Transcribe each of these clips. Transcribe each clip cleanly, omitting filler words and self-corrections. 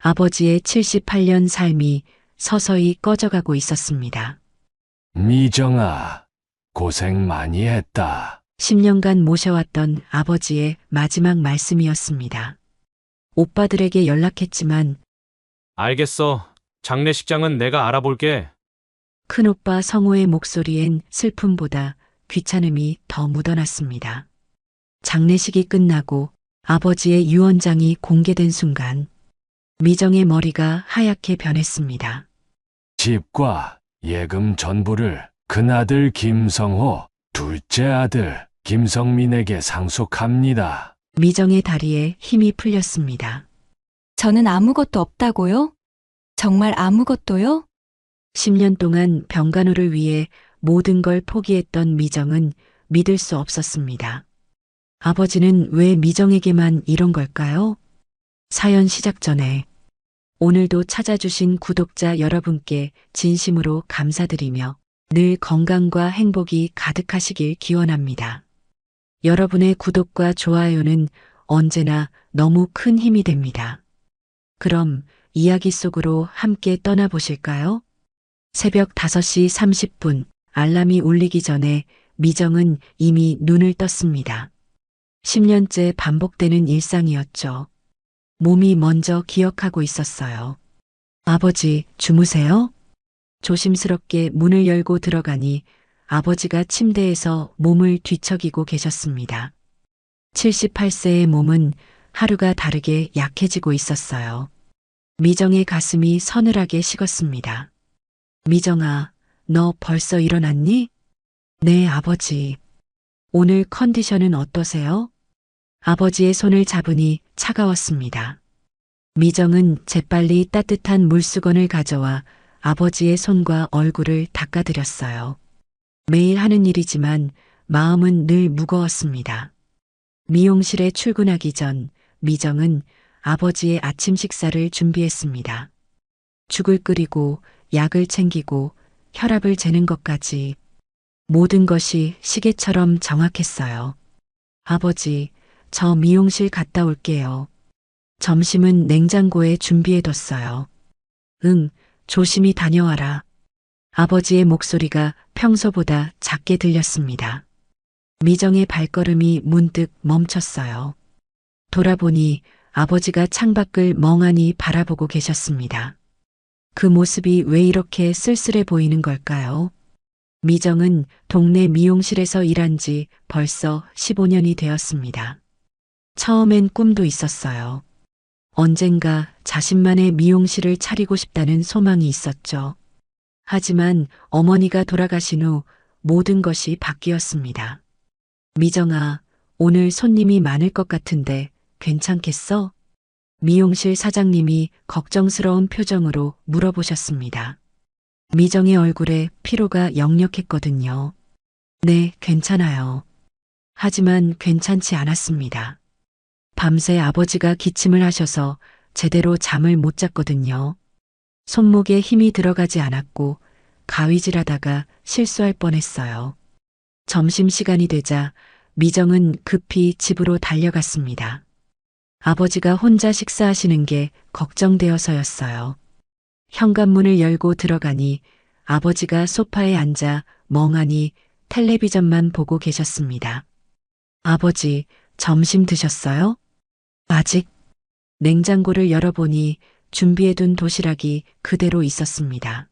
아버지의 78년 삶이 서서히 꺼져가고 있었습니다. 미정아, 고생 많이 했다. 10년간 모셔왔던 아버지의 마지막 말씀이었습니다. 오빠들에게 연락했지만 알겠어. 장례식장은 내가 알아볼게. 큰오빠 성호의 목소리엔 슬픔보다 귀찮음이 더 묻어났습니다. 장례식이 끝나고 아버지의 유언장이 공개된 순간 미정의 머리가 하얗게 변했습니다. 집과 예금 전부를 큰아들 김성호, 둘째 아들 김성민에게 상속합니다. 미정의 다리에 힘이 풀렸습니다. 저는 아무것도 없다고요? 정말 아무것도요? 10년 동안 병간호를 위해 모든 걸 포기했던 미정은 믿을 수 없었습니다. 아버지는 왜 미정에게만 이런 걸까요? 사연 시작 전에 오늘도 찾아주신 구독자 여러분께 진심으로 감사드리며 늘 건강과 행복이 가득하시길 기원합니다. 여러분의 구독과 좋아요는 언제나 너무 큰 힘이 됩니다. 그럼 이야기 속으로 함께 떠나보실까요? 새벽 5시 30분 알람이 울리기 전에 미정은 이미 눈을 떴습니다. 10년째 반복되는 일상이었죠. 몸이 먼저 기억하고 있었어요. 아버지, 주무세요? 조심스럽게 문을 열고 들어가니 아버지가 침대에서 몸을 뒤척이고 계셨습니다. 78세의 몸은 하루가 다르게 약해지고 있었어요. 미정의 가슴이 서늘하게 식었습니다. 미정아, 너 벌써 일어났니? 네, 아버지. 오늘 컨디션은 어떠세요? 아버지의 손을 잡으니 차가웠습니다. 미정은 재빨리 따뜻한 물수건을 가져와 아버지의 손과 얼굴을 닦아드렸어요. 매일 하는 일이지만 마음은 늘 무거웠습니다. 미용실에 출근하기 전 미정은 아버지의 아침 식사를 준비했습니다. 죽을 끓이고 약을 챙기고 혈압을 재는 것까지 모든 것이 시계처럼 정확했어요. 아버지, 저 미용실 갔다 올게요. 점심은 냉장고에 준비해뒀어요. 응, 조심히 다녀와라. 아버지의 목소리가 평소보다 작게 들렸습니다. 미정의 발걸음이 문득 멈췄어요. 돌아보니 아버지가 창밖을 멍하니 바라보고 계셨습니다. 그 모습이 왜 이렇게 쓸쓸해 보이는 걸까요? 미정은 동네 미용실에서 일한 지 벌써 15년이 되었습니다. 처음엔 꿈도 있었어요. 언젠가 자신만의 미용실을 차리고 싶다는 소망이 있었죠. 하지만 어머니가 돌아가신 후 모든 것이 바뀌었습니다. 미정아, 오늘 손님이 많을 것 같은데 괜찮겠어? 미용실 사장님이 걱정스러운 표정으로 물어보셨습니다. 미정의 얼굴에 피로가 역력했거든요. 네, 괜찮아요. 하지만 괜찮지 않았습니다. 밤새 아버지가 기침을 하셔서 제대로 잠을 못 잤거든요. 손목에 힘이 들어가지 않았고 가위질하다가 실수할 뻔했어요. 점심시간이 되자 미정은 급히 집으로 달려갔습니다. 아버지가 혼자 식사하시는 게 걱정되어서였어요. 현관문을 열고 들어가니 아버지가 소파에 앉아 멍하니 텔레비전만 보고 계셨습니다. 아버지, 점심 드셨어요? 아직? 냉장고를 열어보니 준비해둔 도시락이 그대로 있었습니다.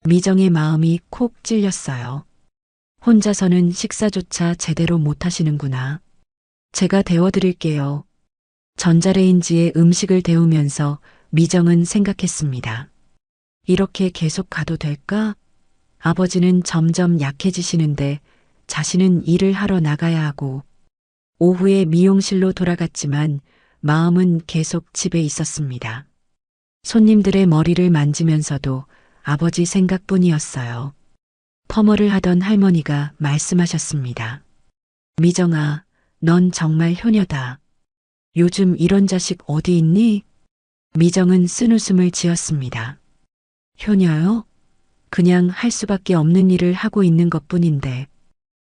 미정의 마음이 콕 찔렸어요. 혼자서는 식사조차 제대로 못하시는구나. 제가 데워드릴게요. 전자레인지에 음식을 데우면서 미정은 생각했습니다. 이렇게 계속 가도 될까? 아버지는 점점 약해지시는데 자신은 일을 하러 나가야 하고 오후에 미용실로 돌아갔지만 마음은 계속 집에 있었습니다. 손님들의 머리를 만지면서도 아버지 생각뿐이었어요. 퍼머를 하던 할머니가 말씀하셨습니다. 미정아, 넌 정말 효녀다. 요즘 이런 자식 어디 있니? 미정은 쓴웃음을 지었습니다. 효녀요? 그냥 할 수밖에 없는 일을 하고 있는 것뿐인데.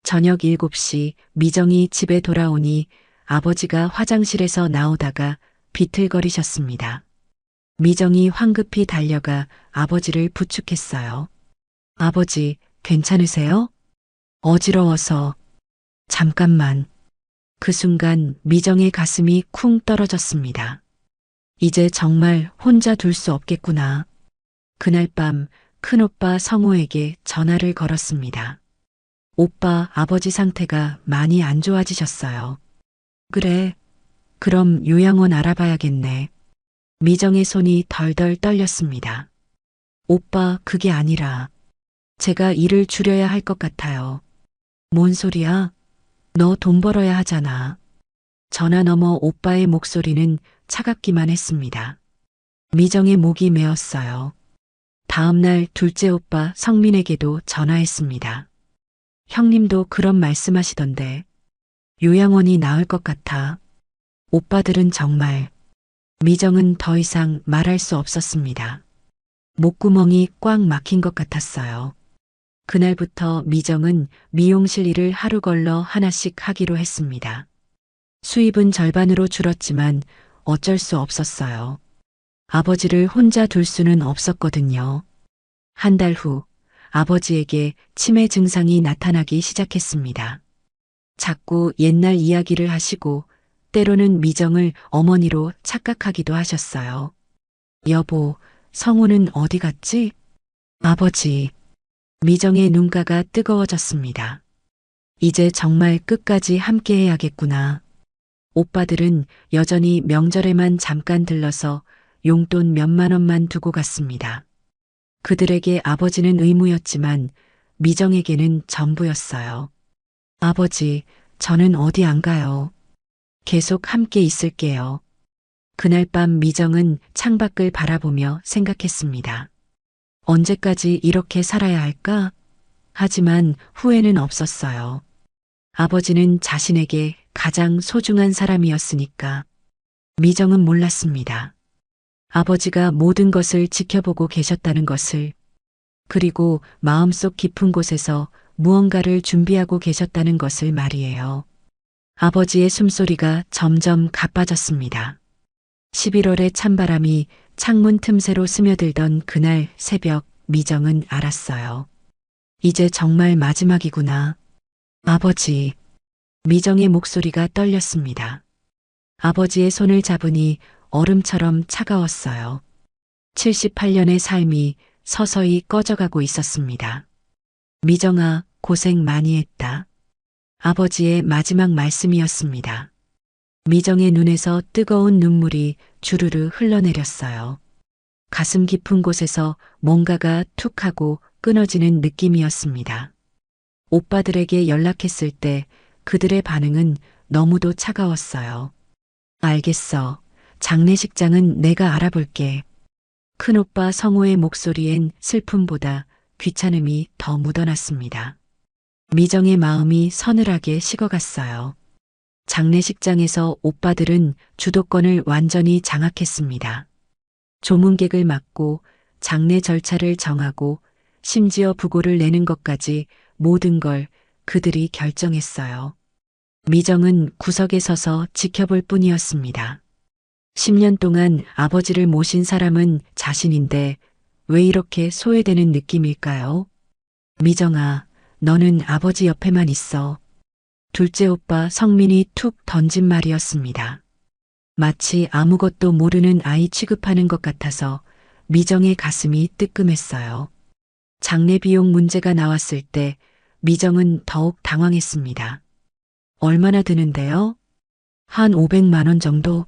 저녁 7시 미정이 집에 돌아오니 아버지가 화장실에서 나오다가 비틀거리셨습니다. 미정이 황급히 달려가 아버지를 부축했어요. 아버지, 괜찮으세요? 어지러워서. 잠깐만. 그 순간 미정의 가슴이 쿵 떨어졌습니다. 이제 정말 혼자 둘 수 없겠구나. 그날 밤 큰오빠 성호에게 전화를 걸었습니다. 오빠, 아버지 상태가 많이 안 좋아지셨어요. 그래. 그럼 요양원 알아봐야겠네. 미정의 손이 덜덜 떨렸습니다. 오빠, 그게 아니라 제가 일을 줄여야 할 것 같아요. 뭔 소리야? 너 돈 벌어야 하잖아. 전화 너머 오빠의 목소리는 차갑기만 했습니다. 미정의 목이 메었어요. 다음 날 둘째 오빠 성민에게도 전화했습니다. 형님도 그런 말씀하시던데 요양원이 나을 것 같아. 오빠들은 정말. 미정은 더 이상 말할 수 없었습니다. 목구멍이 꽉 막힌 것 같았어요. 그날부터 미정은 미용실 일을 하루 걸러 하나씩 하기로 했습니다. 수입은 절반으로 줄었지만 어쩔 수 없었어요. 아버지를 혼자 둘 수는 없었거든요. 한 달 후 아버지에게 치매 증상이 나타나기 시작했습니다. 자꾸 옛날 이야기를 하시고 때로는 미정을 어머니로 착각하기도 하셨어요. 여보, 성우는 어디 갔지? 아버지. 미정의 눈가가 뜨거워졌습니다. 이제 정말 끝까지 함께 해야겠구나. 오빠들은 여전히 명절에만 잠깐 들러서 용돈 몇만 원만 두고 갔습니다. 그들에게 아버지는 의무였지만 미정에게는 전부였어요. 아버지, 저는 어디 안 가요. 계속 함께 있을게요. 그날 밤 미정은 창밖을 바라보며 생각했습니다. 언제까지 이렇게 살아야 할까? 하지만 후회는 없었어요. 아버지는 자신에게 가장 소중한 사람이었으니까. 미정은 몰랐습니다. 아버지가 모든 것을 지켜보고 계셨다는 것을, 그리고 마음속 깊은 곳에서 무언가를 준비하고 계셨다는 것을 말이에요. 아버지의 숨소리가 점점 가빠졌습니다. 11월의 찬바람이 창문 틈새로 스며들던 그날 새벽 미정은 알았어요. 이제 정말 마지막이구나. 아버지. 미정의 목소리가 떨렸습니다. 아버지의 손을 잡으니 얼음처럼 차가웠어요. 78년의 삶이 서서히 꺼져가고 있었습니다. 미정아, 고생 많이 했다. 아버지의 마지막 말씀이었습니다. 미정의 눈에서 뜨거운 눈물이 주르르 흘러내렸어요. 가슴 깊은 곳에서 뭔가가 툭 하고 끊어지는 느낌이었습니다. 오빠들에게 연락했을 때 그들의 반응은 너무도 차가웠어요. 알겠어. 장례식장은 내가 알아볼게. 큰오빠 성호의 목소리엔 슬픔보다 귀찮음이 더 묻어났습니다. 미정의 마음이 서늘하게 식어갔어요. 장례식장에서 오빠들은 주도권을 완전히 장악했습니다. 조문객을 맡고 장례 절차를 정하고 심지어 부고를 내는 것까지 모든 걸 그들이 결정했어요. 미정은 구석에 서서 지켜볼 뿐이었습니다. 10년 동안 아버지를 모신 사람은 자신인데 왜 이렇게 소외되는 느낌일까요? 미정아, 너는 아버지 옆에만 있어. 둘째 오빠 성민이 툭 던진 말이었습니다. 마치 아무것도 모르는 아이 취급하는 것 같아서 미정의 가슴이 뜨끔했어요. 장례 비용 문제가 나왔을 때 미정은 더욱 당황했습니다. 얼마나 드는데요? 한 500만 원 정도?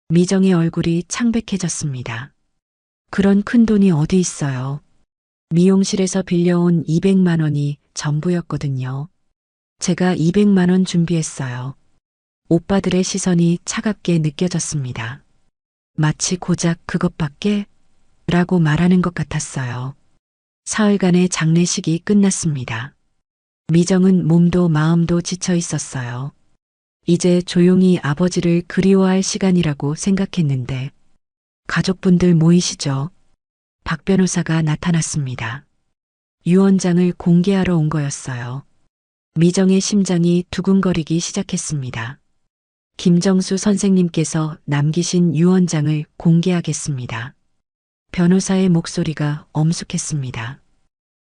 미정의 얼굴이 창백해졌습니다. 그런 큰 돈이 어디 있어요? 미용실에서 빌려온 200만 원이 전부였거든요. 제가 200만 원 준비했어요. 오빠들의 시선이 차갑게 느껴졌습니다. 마치 고작 그것밖에? 라고 말하는 것 같았어요. 사흘간의 장례식이 끝났습니다. 미정은 몸도 마음도 지쳐 있었어요. 이제 조용히 아버지를 그리워할 시간이라고 생각했는데 가족분들 모이시죠. 박 변호사가 나타났습니다. 유언장을 공개하러 온 거였어요. 미정의 심장이 두근거리기 시작했습니다. 김정수 선생님께서 남기신 유언장을 공개하겠습니다. 변호사의 목소리가 엄숙했습니다.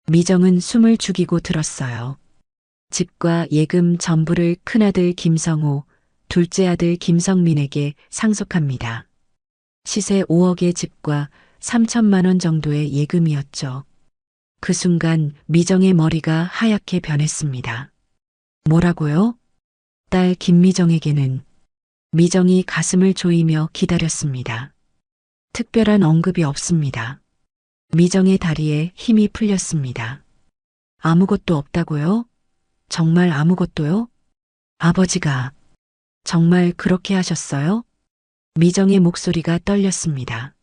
미정은 숨을 죽이고 들었어요. 집과 예금 전부를 큰아들 김성호, 둘째 아들 김성민에게 상속합니다. 시세 5억의 집과 3천만 원 정도의 예금이었죠. 그 순간 미정의 머리가 하얗게 변했습니다. 뭐라고요? 딸 김미정에게는. 미정이 가슴을 조이며 기다렸습니다. 특별한 언급이 없습니다. 미정의 다리에 힘이 풀렸습니다. 아무것도 없다고요? 정말 아무것도요? 아버지가 정말 그렇게 하셨어요? 미정의 목소리가 떨렸습니다.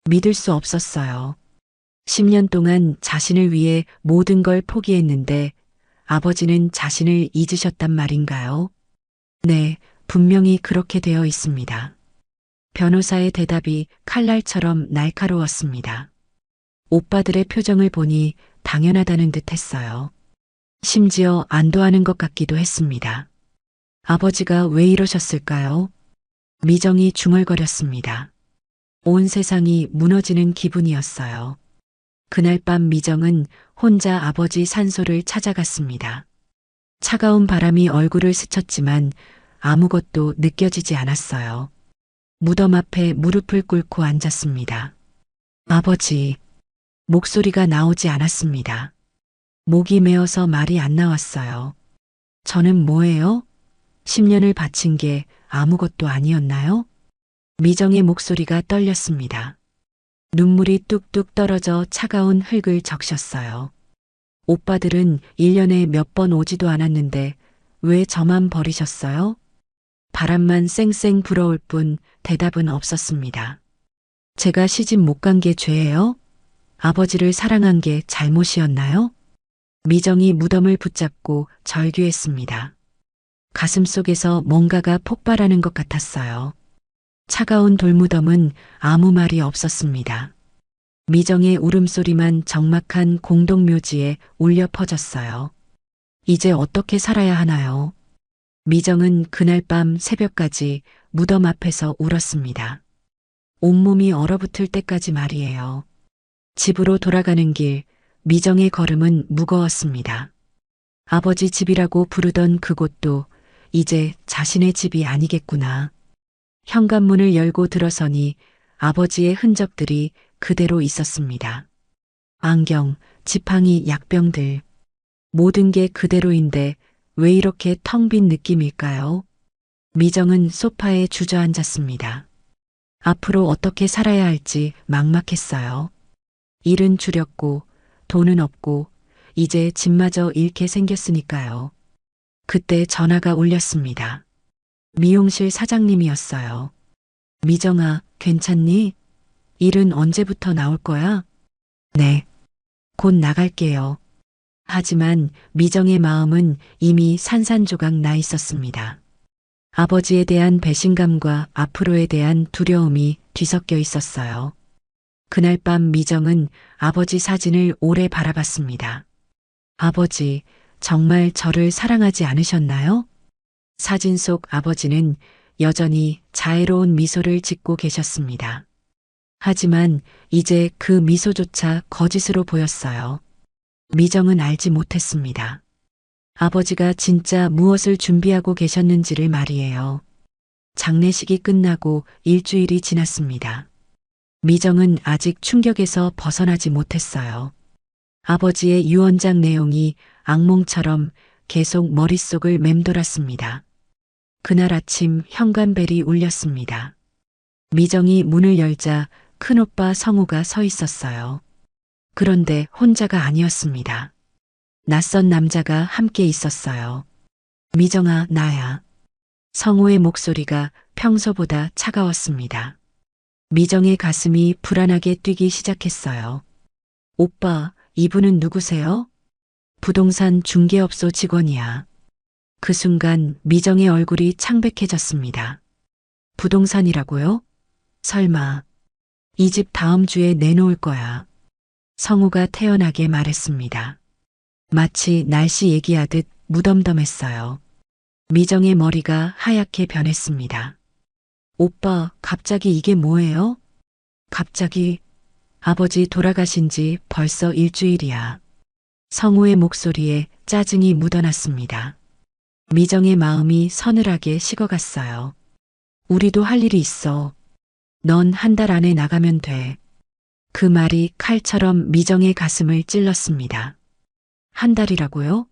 믿을 수 없었어요. 10년 동안 자신을 위해 모든 걸 포기했는데 아버지는 자신을 잊으셨단 말인가요? 네, 분명히 그렇게 되어 있습니다. 변호사의 대답이 칼날처럼 날카로웠습니다. 오빠들의 표정을 보니 당연하다는 듯 했어요. 심지어 안도하는 것 같기도 했습니다. 아버지가 왜 이러셨을까요? 미정이 중얼거렸습니다. 온 세상이 무너지는 기분이었어요. 그날 밤 미정은 혼자 아버지 산소를 찾아갔습니다. 차가운 바람이 얼굴을 스쳤지만 아무것도 느껴지지 않았어요. 무덤 앞에 무릎을 꿇고 앉았습니다. 아버지, 목소리가 나오지 않았습니다. 목이 메어서 말이 안 나왔어요. 저는 뭐예요? 10년을 바친 게 아무것도 아니었나요? 미정의 목소리가 떨렸습니다. 눈물이 뚝뚝 떨어져 차가운 흙을 적셨어요. 오빠들은 1년에 몇 번 오지도 않았는데 왜 저만 버리셨어요? 바람만 쌩쌩 불어올 뿐 대답은 없었습니다. 제가 시집 못 간 게 죄예요? 아버지를 사랑한 게 잘못이었나요? 미정이 무덤을 붙잡고 절규했습니다. 가슴속에서 뭔가가 폭발하는 것 같았어요. 차가운 돌무덤은 아무 말이 없었습니다. 미정의 울음소리만 적막한 공동묘지에 울려 퍼졌어요. 이제 어떻게 살아야 하나요? 미정은 그날 밤 새벽까지 무덤 앞에서 울었습니다. 온몸이 얼어붙을 때까지 말이에요. 집으로 돌아가는 길, 미정의 걸음은 무거웠습니다. 아버지 집이라고 부르던 그곳도 이제 자신의 집이 아니겠구나. 현관문을 열고 들어서니 아버지의 흔적들이 그대로 있었습니다. 안경, 지팡이, 약병들. 모든 게 그대로인데 왜 이렇게 텅 빈 느낌일까요? 미정은 소파에 주저앉았습니다. 앞으로 어떻게 살아야 할지 막막했어요. 일은 줄였고 돈은 없고 이제 집마저 잃게 생겼으니까요. 그때 전화가 울렸습니다. 미용실 사장님이었어요. 미정아, 괜찮니? 일은 언제부터 나올 거야? 네. 곧 나갈게요. 하지만 미정의 마음은 이미 산산조각 나 있었습니다. 아버지에 대한 배신감과 앞으로에 대한 두려움이 뒤섞여 있었어요. 그날 밤 미정은 아버지 사진을 오래 바라봤습니다. 아버지, 정말 저를 사랑하지 않으셨나요? 사진 속 아버지는 여전히 자애로운 미소를 짓고 계셨습니다. 하지만 이제 그 미소조차 거짓으로 보였어요. 미정은 알지 못했습니다. 아버지가 진짜 무엇을 준비하고 계셨는지를 말이에요. 장례식이 끝나고 일주일이 지났습니다. 미정은 아직 충격에서 벗어나지 못했어요. 아버지의 유언장 내용이 악몽처럼 계속 머릿속을 맴돌았습니다. 그날 아침 현관벨이 울렸습니다. 미정이 문을 열자 큰오빠 성우가 서 있었어요. 그런데 혼자가 아니었습니다. 낯선 남자가 함께 있었어요. 미정아, 나야. 성우의 목소리가 평소보다 차가웠습니다. 미정의 가슴이 불안하게 뛰기 시작했어요. 오빠, 이분은 누구세요? 부동산 중개업소 직원이야. 그 순간 미정의 얼굴이 창백해졌습니다. 부동산이라고요? 설마 이 집 다음 주에 내놓을 거야. 성우가 태연하게 말했습니다. 마치 날씨 얘기하듯 무덤덤했어요. 미정의 머리가 하얗게 변했습니다. 오빠, 갑자기 이게 뭐예요? 갑자기 아버지 돌아가신 지 벌써 일주일이야. 성우의 목소리에 짜증이 묻어났습니다. 미정의 마음이 서늘하게 식어갔어요. 우리도 할 일이 있어. 넌 한 달 안에 나가면 돼. 그 말이 칼처럼 미정의 가슴을 찔렀습니다. 한 달이라고요?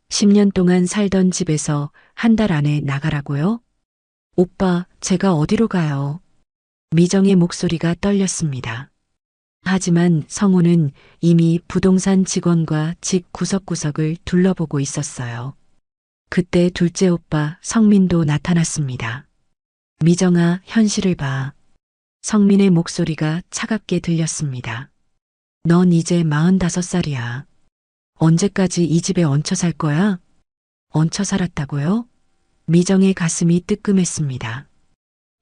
10년 동안 살던 집에서 한 달 안에 나가라고요? 오빠, 제가 어디로 가요? 미정의 목소리가 떨렸습니다. 하지만 성우는 이미 부동산 직원과 집 구석구석을 둘러보고 있었어요. 그때 둘째 오빠 성민도 나타났습니다. 미정아, 현실을 봐. 성민의 목소리가 차갑게 들렸습니다. 넌 이제 45살이야. 언제까지 이 집에 얹혀 살 거야? 얹혀 살았다고요? 미정의 가슴이 뜨끔했습니다.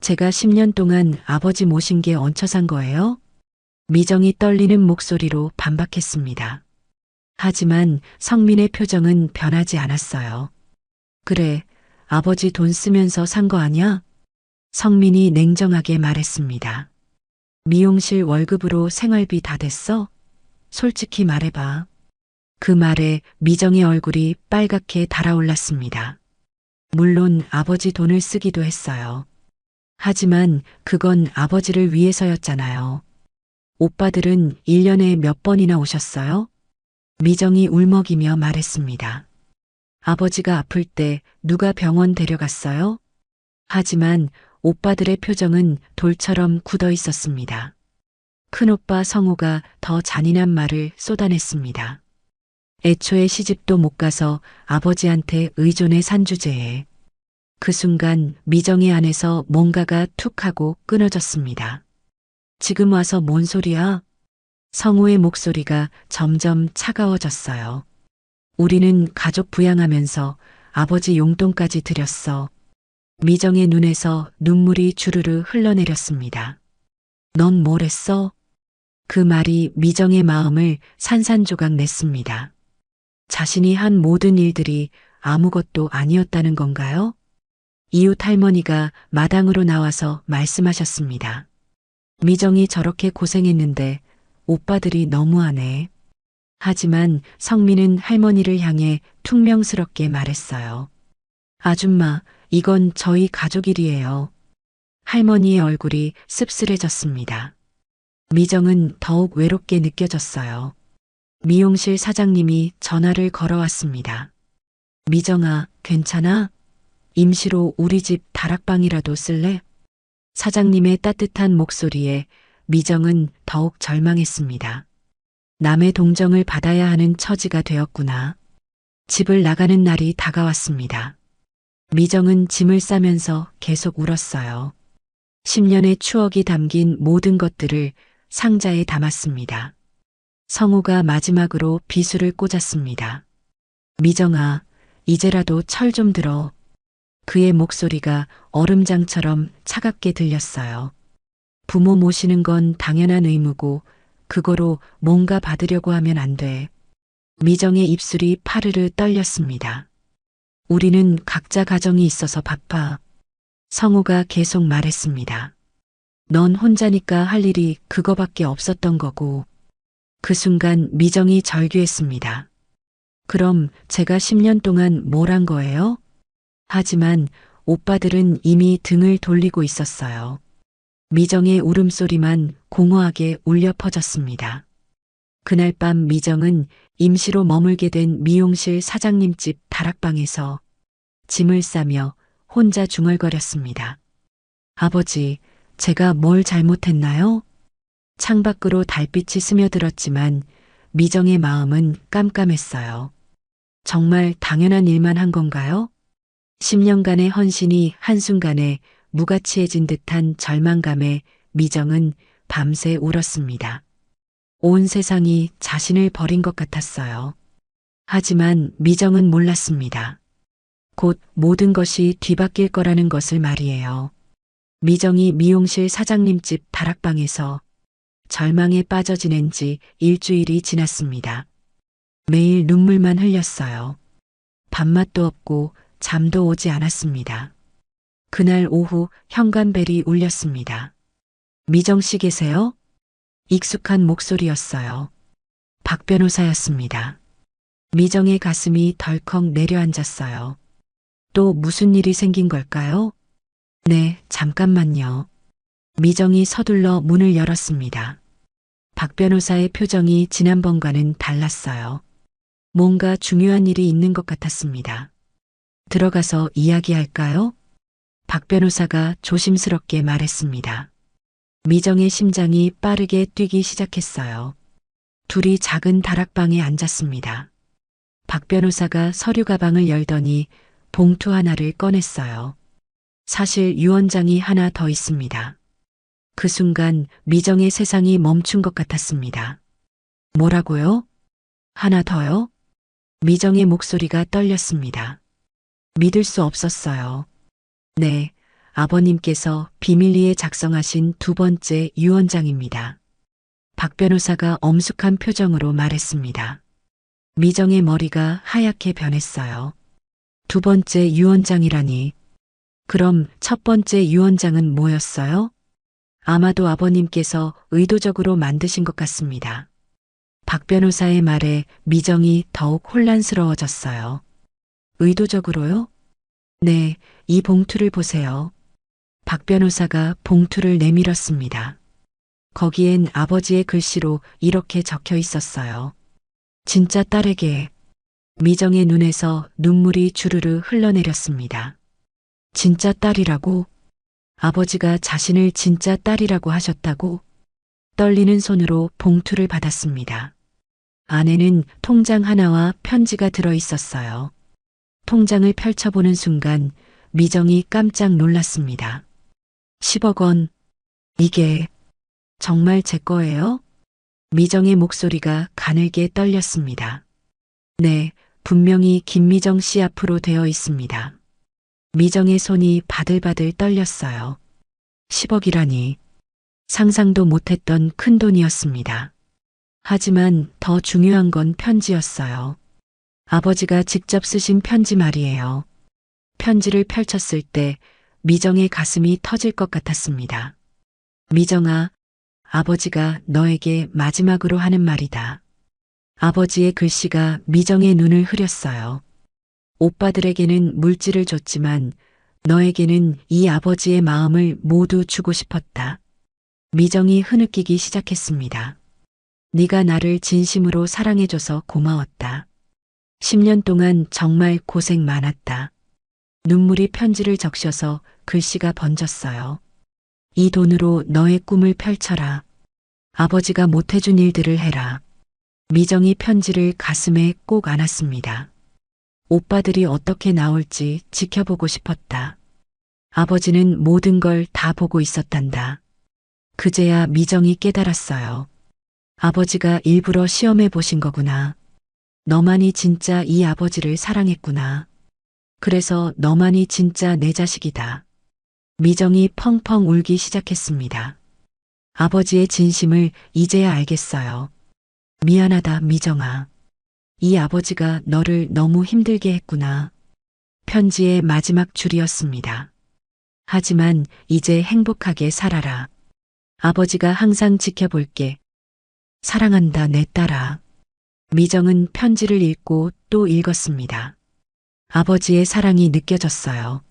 제가 10년 동안 아버지 모신 게 얹혀 산 거예요? 미정이 떨리는 목소리로 반박했습니다. 하지만 성민의 표정은 변하지 않았어요. 그래, 아버지 돈 쓰면서 산 거 아냐? 성민이 냉정하게 말했습니다. 미용실 월급으로 생활비 다 됐어? 솔직히 말해봐. 그 말에 미정의 얼굴이 빨갛게 달아올랐습니다. 물론 아버지 돈을 쓰기도 했어요. 하지만 그건 아버지를 위해서였잖아요. 오빠들은 1년에 몇 번이나 오셨어요? 미정이 울먹이며 말했습니다. 아버지가 아플 때 누가 병원 데려갔어요? 하지만 오빠들의 표정은 돌처럼 굳어 있었습니다. 큰오빠 성우가 더 잔인한 말을 쏟아냈습니다. 애초에 시집도 못 가서 아버지한테 의존해 산 주제에. 그 순간 미정의 안에서 뭔가가 툭 하고 끊어졌습니다. 지금 와서 뭔 소리야? 성우의 목소리가 점점 차가워졌어요. 우리는 가족 부양하면서 아버지 용돈까지 드렸어. 미정의 눈에서 눈물이 주르르 흘러내렸습니다. 넌 뭘 했어? 그 말이 미정의 마음을 산산조각 냈습니다. 자신이 한 모든 일들이 아무것도 아니었다는 건가요? 이웃 할머니가 마당으로 나와서 말씀하셨습니다. 미정이 저렇게 고생했는데 오빠들이 너무하네. 하지만 성민은 할머니를 향해 퉁명스럽게 말했어요. 아줌마, 이건 저희 가족 일이에요. 할머니의 얼굴이 씁쓸해졌습니다. 미정은 더욱 외롭게 느껴졌어요. 미용실 사장님이 전화를 걸어왔습니다. 미정아, 괜찮아? 임시로 우리 집 다락방이라도 쓸래? 사장님의 따뜻한 목소리에 미정은 더욱 절망했습니다. 남의 동정을 받아야 하는 처지가 되었구나. 집을 나가는 날이 다가왔습니다. 미정은 짐을 싸면서 계속 울었어요. 10년의 추억이 담긴 모든 것들을 상자에 담았습니다. 성우가 마지막으로 비수를 꽂았습니다. 미정아, 이제라도 철 좀 들어. 그의 목소리가 얼음장처럼 차갑게 들렸어요. 부모 모시는 건 당연한 의무고 그거로 뭔가 받으려고 하면 안 돼. 미정의 입술이 파르르 떨렸습니다. 우리는 각자 가정이 있어서 바빠. 성우가 계속 말했습니다. 넌 혼자니까 할 일이 그거밖에 없었던 거고. 그 순간 미정이 절규했습니다. 그럼 제가 10년 동안 뭘 한 거예요? 하지만 오빠들은 이미 등을 돌리고 있었어요. 미정의 울음소리만 공허하게 울려 퍼졌습니다. 그날 밤 미정은 임시로 머물게 된 미용실 사장님 집 다락방에서 짐을 싸며 혼자 중얼거렸습니다. 아버지, 제가 뭘 잘못했나요? 창밖으로 달빛이 스며들었지만 미정의 마음은 깜깜했어요. 정말 당연한 일만 한 건가요? 10년간의 헌신이 한순간에 무가치해진 듯한 절망감에 미정은 밤새 울었습니다. 온 세상이 자신을 버린 것 같았어요. 하지만 미정은 몰랐습니다. 곧 모든 것이 뒤바뀔 거라는 것을 말이에요. 미정이 미용실 사장님 집 다락방에서 절망에 빠져 지낸 지 일주일이 지났습니다. 매일 눈물만 흘렸어요. 밥맛도 없고 잠도 오지 않았습니다. 그날 오후 현관벨이 울렸습니다. 미정 씨 계세요? 익숙한 목소리였어요. 박 변호사였습니다. 미정의 가슴이 덜컥 내려앉았어요. 또 무슨 일이 생긴 걸까요? 네, 잠깐만요. 미정이 서둘러 문을 열었습니다. 박 변호사의 표정이 지난번과는 달랐어요. 뭔가 중요한 일이 있는 것 같았습니다. 들어가서 이야기할까요? 박 변호사가 조심스럽게 말했습니다. 미정의 심장이 빠르게 뛰기 시작했어요. 둘이 작은 다락방에 앉았습니다. 박 변호사가 서류 가방을 열더니 봉투 하나를 꺼냈어요. 사실 유언장이 하나 더 있습니다. 그 순간 미정의 세상이 멈춘 것 같았습니다. 뭐라고요? 하나 더요? 미정의 목소리가 떨렸습니다. 믿을 수 없었어요. 네, 아버님께서 비밀리에 작성하신 두 번째 유언장입니다. 박 변호사가 엄숙한 표정으로 말했습니다. 미정의 머리가 하얗게 변했어요. 두 번째 유언장이라니. 그럼 첫 번째 유언장은 뭐였어요? 아마도 아버님께서 의도적으로 만드신 것 같습니다. 박 변호사의 말에 미정이 더욱 혼란스러워졌어요. 의도적으로요? 네, 이 봉투를 보세요. 박 변호사가 봉투를 내밀었습니다. 거기엔 아버지의 글씨로 이렇게 적혀 있었어요. 진짜 딸에게. 미정의 눈에서 눈물이 주르르 흘러내렸습니다. 진짜 딸이라고? 아버지가 자신을 진짜 딸이라고 하셨다고? 떨리는 손으로 봉투를 받았습니다. 안에는 통장 하나와 편지가 들어 있었어요. 통장을 펼쳐보는 순간 미정이 깜짝 놀랐습니다. 10억 원. 이게 정말 제 거예요? 미정의 목소리가 가늘게 떨렸습니다. 네, 분명히 김미정 씨 앞으로 되어 있습니다. 미정의 손이 바들바들 떨렸어요. 10억이라니. 상상도 못했던 큰 돈이었습니다. 하지만 더 중요한 건 편지였어요. 아버지가 직접 쓰신 편지 말이에요. 편지를 펼쳤을 때 미정의 가슴이 터질 것 같았습니다. 미정아, 아버지가 너에게 마지막으로 하는 말이다. 아버지의 글씨가 미정의 눈을 흐렸어요. 오빠들에게는 물질을 줬지만 너에게는 이 아버지의 마음을 모두 주고 싶었다. 미정이 흐느끼기 시작했습니다. 네가 나를 진심으로 사랑해줘서 고마웠다. 10년 동안 정말 고생 많았다. 눈물이 편지를 적셔서 글씨가 번졌어요. 이 돈으로 너의 꿈을 펼쳐라. 아버지가 못해준 일들을 해라. 미정이 편지를 가슴에 꼭 안았습니다. 오빠들이 어떻게 나올지 지켜보고 싶었다. 아버지는 모든 걸 다 보고 있었단다. 그제야 미정이 깨달았어요. 아버지가 일부러 시험해 보신 거구나. 너만이 진짜 이 아버지를 사랑했구나. 그래서 너만이 진짜 내 자식이다. 미정이 펑펑 울기 시작했습니다. 아버지의 진심을 이제야 알겠어요. 미안하다, 미정아. 이 아버지가 너를 너무 힘들게 했구나. 편지의 마지막 줄이었습니다. 하지만 이제 행복하게 살아라. 아버지가 항상 지켜볼게. 사랑한다, 내 딸아. 미정은 편지를 읽고 또 읽었습니다. 아버지의 사랑이 느껴졌어요.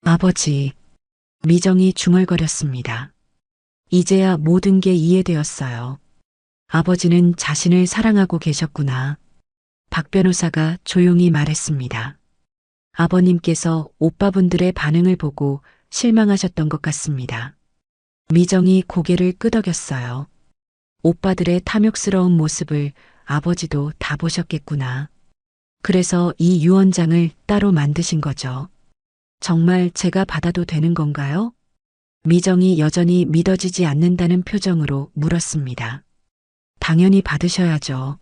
아버지. 미정이 중얼거렸습니다. 이제야 모든 게 이해되었어요. 아버지는 자신을 사랑하고 계셨구나. 박 변호사가 조용히 말했습니다. 아버님께서 오빠분들의 반응을 보고 실망하셨던 것 같습니다. 미정이 고개를 끄덕였어요. 오빠들의 탐욕스러운 모습을 아버지도 다 보셨겠구나. 그래서 이 유언장을 따로 만드신 거죠. 정말 제가 받아도 되는 건가요? 미정이 여전히 믿어지지 않는다는 표정으로 물었습니다. 당연히 받으셔야죠.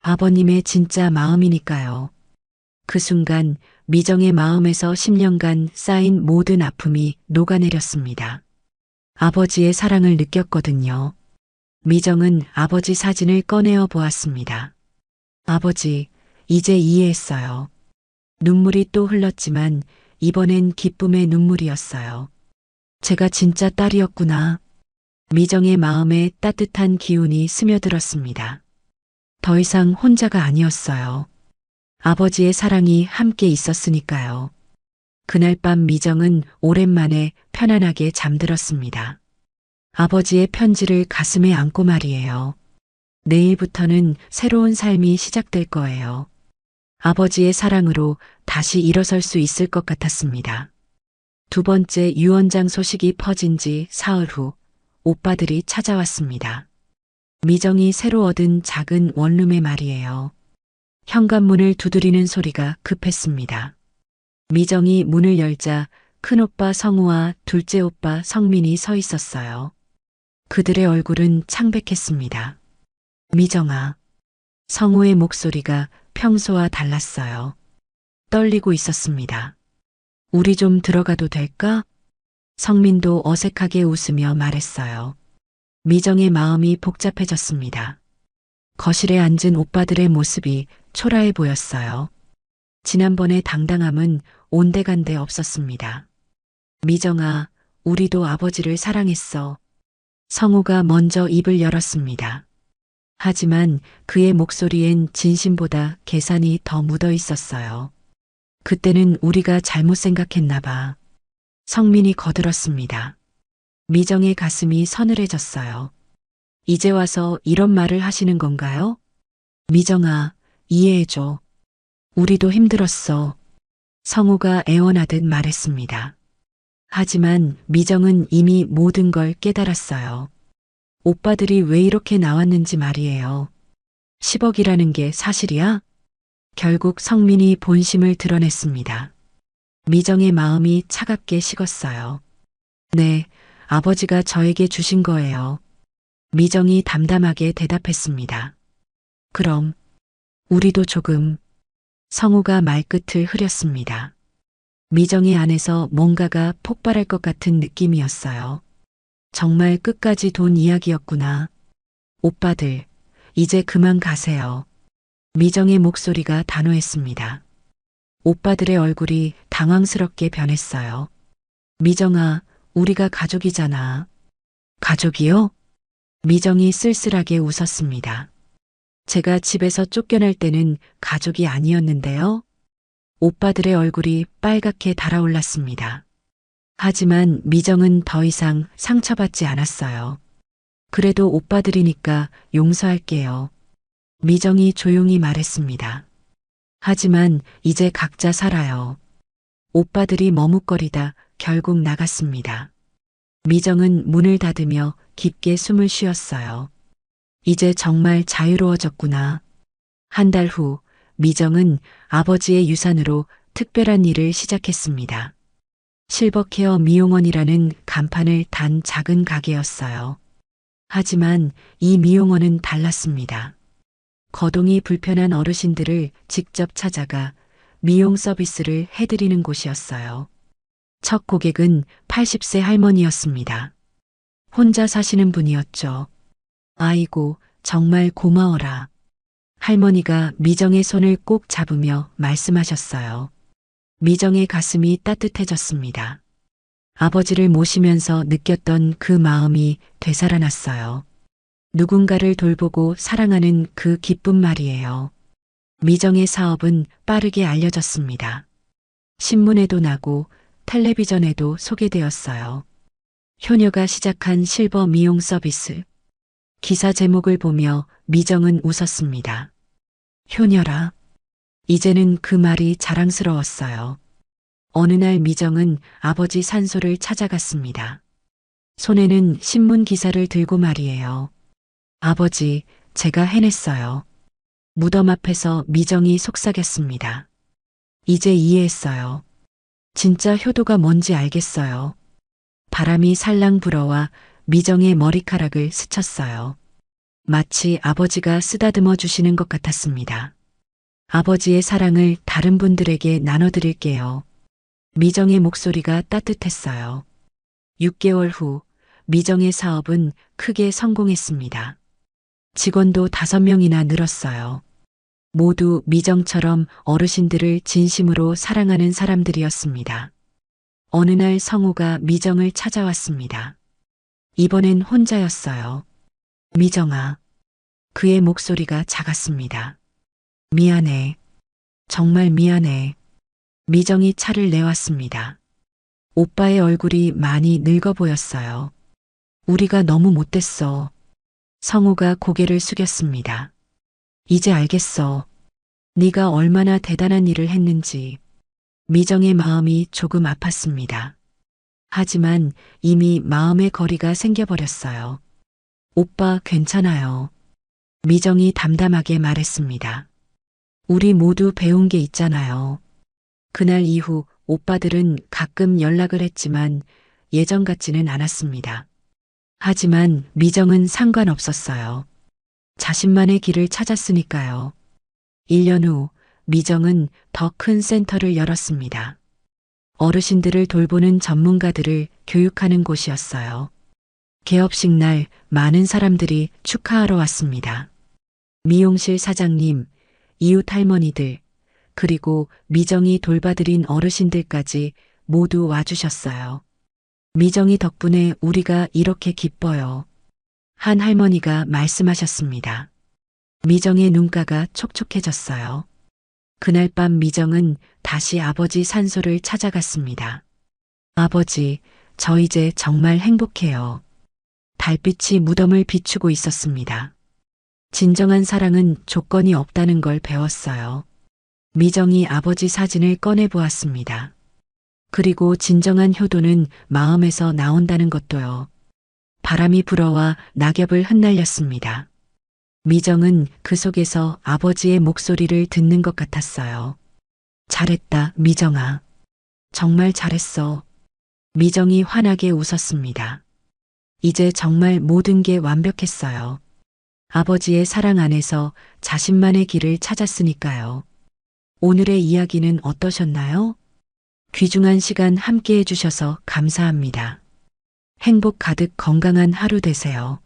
아버님의 진짜 마음이니까요. 그 순간 미정의 마음에서 10년간 쌓인 모든 아픔이 녹아내렸습니다. 아버지의 사랑을 느꼈거든요. 미정은 아버지 사진을 꺼내어 보았습니다. 아버지, 이제 이해했어요. 눈물이 또 흘렀지만 이번엔 기쁨의 눈물이었어요. 제가 진짜 딸이었구나. 미정의 마음에 따뜻한 기운이 스며들었습니다. 더 이상 혼자가 아니었어요. 아버지의 사랑이 함께 있었으니까요. 그날 밤 미정은 오랜만에 편안하게 잠들었습니다. 아버지의 편지를 가슴에 안고 말이에요. 내일부터는 새로운 삶이 시작될 거예요. 아버지의 사랑으로 다시 일어설 수 있을 것 같았습니다. 두 번째 유언장 소식이 퍼진 지 사흘 후 오빠들이 찾아왔습니다. 미정이 새로 얻은 작은 원룸에 말이에요. 현관문을 두드리는 소리가 급했습니다. 미정이 문을 열자 큰오빠 성우와 둘째 오빠 성민이 서 있었어요. 그들의 얼굴은 창백했습니다. 미정아. 성우의 목소리가 평소와 달랐어요. 떨리고 있었습니다. 우리 좀 들어가도 될까? 성민도 어색하게 웃으며 말했어요. 미정의 마음이 복잡해졌습니다. 거실에 앉은 오빠들의 모습이 초라해 보였어요. 지난번의 당당함은 온데간데 없었습니다. 미정아, 우리도 아버지를 사랑했어. 성우가 먼저 입을 열었습니다. 하지만 그의 목소리엔 진심보다 계산이 더 묻어 있었어요. 그때는 우리가 잘못 생각했나 봐. 성민이 거들었습니다. 미정의 가슴이 서늘해졌어요. 이제 와서 이런 말을 하시는 건가요? 미정아, 이해해줘. 우리도 힘들었어. 성우가 애원하듯 말했습니다. 하지만 미정은 이미 모든 걸 깨달았어요. 오빠들이 왜 이렇게 나왔는지 말이에요. 10억이라는 게 사실이야? 결국 성민이 본심을 드러냈습니다. 미정의 마음이 차갑게 식었어요. 네, 아버지가 저에게 주신 거예요. 미정이 담담하게 대답했습니다. 그럼 우리도 조금. 성우가 말끝을 흐렸습니다. 미정의 안에서 뭔가가 폭발할 것 같은 느낌이었어요. 정말 끝까지 돈 이야기였구나. 오빠들, 이제 그만 가세요. 미정의 목소리가 단호했습니다. 오빠들의 얼굴이 당황스럽게 변했어요. 미정아, 우리가 가족이잖아. 가족이요? 미정이 쓸쓸하게 웃었습니다. 제가 집에서 쫓겨날 때는 가족이 아니었는데요. 오빠들의 얼굴이 빨갛게 달아올랐습니다. 하지만 미정은 더 이상 상처받지 않았어요. 그래도 오빠들이니까 용서할게요. 미정이 조용히 말했습니다. 하지만 이제 각자 살아요. 오빠들이 머뭇거리다 결국 나갔습니다. 미정은 문을 닫으며 깊게 숨을 쉬었어요. 이제 정말 자유로워졌구나. 한 달 후 미정은 아버지의 유산으로 특별한 일을 시작했습니다. 실버케어 미용원이라는 간판을 단 작은 가게였어요. 하지만 이 미용원은 달랐습니다. 거동이 불편한 어르신들을 직접 찾아가 미용 서비스를 해드리는 곳이었어요. 첫 고객은 80세 할머니였습니다. 혼자 사시는 분이었죠. 아이고, 정말 고마워라. 할머니가 미정의 손을 꼭 잡으며 말씀하셨어요. 미정의 가슴이 따뜻해졌습니다. 아버지를 모시면서 느꼈던 그 마음이 되살아났어요. 누군가를 돌보고 사랑하는 그 기쁨 말이에요. 미정의 사업은 빠르게 알려졌습니다. 신문에도 나고 텔레비전에도 소개되었어요. 효녀가 시작한 실버 미용 서비스. 기사 제목을 보며 미정은 웃었습니다. 효녀라. 이제는 그 말이 자랑스러웠어요. 어느 날 미정은 아버지 산소를 찾아갔습니다. 손에는 신문 기사를 들고 말이에요. 아버지, 제가 해냈어요. 무덤 앞에서 미정이 속삭였습니다. 이제 이해했어요. 진짜 효도가 뭔지 알겠어요. 바람이 살랑 불어와 미정의 머리카락을 스쳤어요. 마치 아버지가 쓰다듬어 주시는 것 같았습니다. 아버지의 사랑을 다른 분들에게 나눠드릴게요. 미정의 목소리가 따뜻했어요. 6개월 후 미정의 사업은 크게 성공했습니다. 직원도 5명이나 늘었어요. 모두 미정처럼 어르신들을 진심으로 사랑하는 사람들이었습니다. 어느 날 성우가 미정을 찾아왔습니다. 이번엔 혼자였어요. 미정아. 그의 목소리가 작았습니다. 미안해. 정말 미안해. 미정이 차를 내왔습니다. 오빠의 얼굴이 많이 늙어 보였어요. 우리가 너무 못됐어. 성우가 고개를 숙였습니다. 이제 알겠어. 네가 얼마나 대단한 일을 했는지. 미정의 마음이 조금 아팠습니다. 하지만 이미 마음의 거리가 생겨버렸어요. 오빠 괜찮아요. 미정이 담담하게 말했습니다. 우리 모두 배운 게 있잖아요. 그날 이후 오빠들은 가끔 연락을 했지만 예전 같지는 않았습니다. 하지만 미정은 상관없었어요. 자신만의 길을 찾았으니까요. 1년 후 미정은 더 큰 센터를 열었습니다. 어르신들을 돌보는 전문가들을 교육하는 곳이었어요. 개업식 날 많은 사람들이 축하하러 왔습니다. 미용실 사장님, 이웃 할머니들, 그리고 미정이 돌봐드린 어르신들까지 모두 와주셨어요. 미정이 덕분에 우리가 이렇게 기뻐요. 한 할머니가 말씀하셨습니다. 미정의 눈가가 촉촉해졌어요. 그날 밤 미정은 다시 아버지 산소를 찾아갔습니다. 아버지, 저 이제 정말 행복해요. 달빛이 무덤을 비추고 있었습니다. 진정한 사랑은 조건이 없다는 걸 배웠어요. 미정이 아버지 사진을 꺼내 보았습니다. 그리고 진정한 효도는 마음에서 나온다는 것도요. 바람이 불어와 낙엽을 흩날렸습니다. 미정은 그 속에서 아버지의 목소리를 듣는 것 같았어요. 잘했다, 미정아. 정말 잘했어. 미정이 환하게 웃었습니다. 이제 정말 모든 게 완벽했어요. 아버지의 사랑 안에서 자신만의 길을 찾았으니까요. 오늘의 이야기는 어떠셨나요? 귀중한 시간 함께 해주셔서 감사합니다. 행복 가득 건강한 하루 되세요.